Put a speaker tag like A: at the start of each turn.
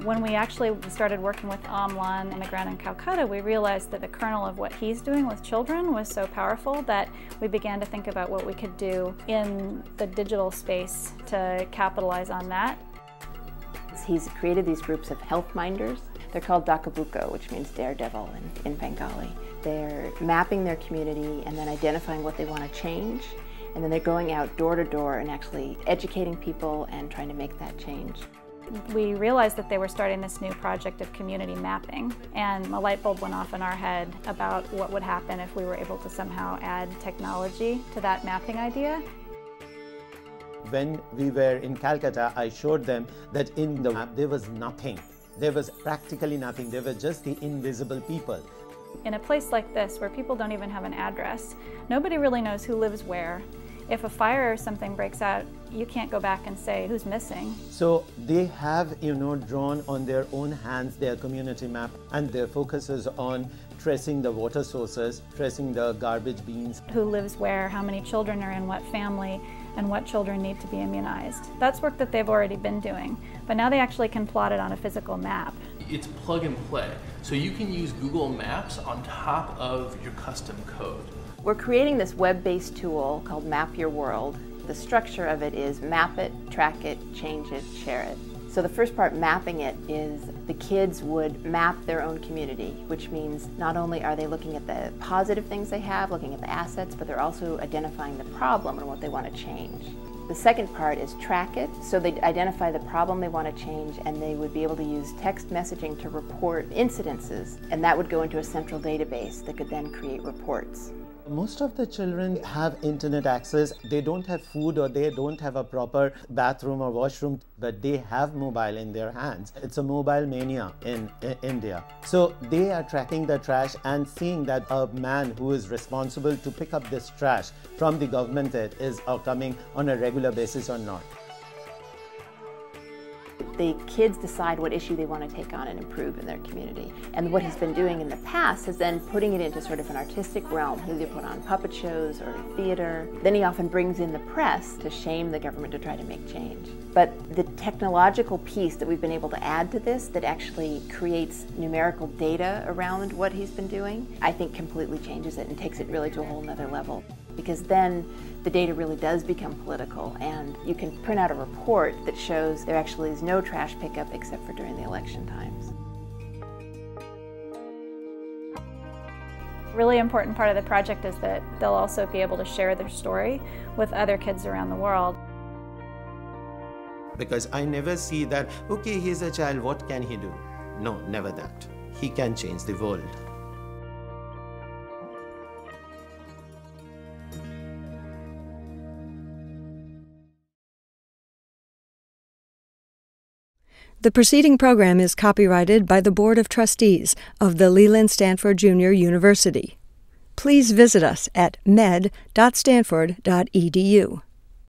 A: When we actually started working with Amlan on the ground in Kolkata, we realized that the kernel of what he's doing with children was so powerful that we began to think about what we could do in the digital space to capitalize on that.
B: He's created these groups of health minders. They're called Dakabuko, which means daredevil in Bengali. They're mapping their community and then identifying what they want to change. And then they're going out door to door and actually educating people and trying to make that change.
A: We realized that they were starting this new project of community mapping, and a light bulb went off in our head about what would happen if we were able to somehow add technology to that mapping idea.
C: When we were in Calcutta, I showed them that in the map there was nothing. There was practically nothing. There were just the invisible people.
A: In a place like this, where people don't even have an address, nobody really knows who lives where. If a fire or something breaks out, you can't go back and say who's missing.
C: So they have, drawn on their own hands their community map, and their focus is on tracing the water sources, tracing the garbage bins.
A: Who lives where, how many children are in what family, and what children need to be immunized. That's work that they've already been doing, but now they actually can plot it on a physical map.
D: It's plug and play, so you can use Google Maps on top of your custom code.
B: We're creating this web-based tool called Map Your World. The structure of it is map it, track it, change it, share it. So the first part, mapping it, is the kids would map their own community, which means not only are they looking at the positive things they have, looking at the assets, but they're also identifying the problem and what they want to change. The second part is track it, so they identify the problem they want to change, and they would be able to use text messaging to report incidences, and that would go into a central database that could then create reports.
C: Most of the children have internet access. They don't have food or they don't have a proper bathroom or washroom, but they have mobile in their hands. It's a mobile mania in India. So they are tracking the trash and seeing that a man who is responsible to pick up this trash from the government is coming on a regular basis or not.
B: The kids decide what issue they want to take on and improve in their community. And what he's been doing in the past is then putting it into sort of an artistic realm. He'll either put on puppet shows or theater. Then he often brings in the press to shame the government to try to make change. But the technological piece that we've been able to add to this that actually creates numerical data around what he's been doing, I think completely changes it and takes it really to a whole nother level. Because then the data really does become political, and you can print out a report that shows there actually is no trash pickup except for during the election times.
A: A really important part of the project is that they'll also be able to share their story with other kids around the world.
C: Because I never see that, okay, he's a child, what can he do? No, never that. He can change the world.
E: The preceding program is copyrighted by the Board of Trustees of the Leland Stanford Junior University. Please visit us at med.stanford.edu.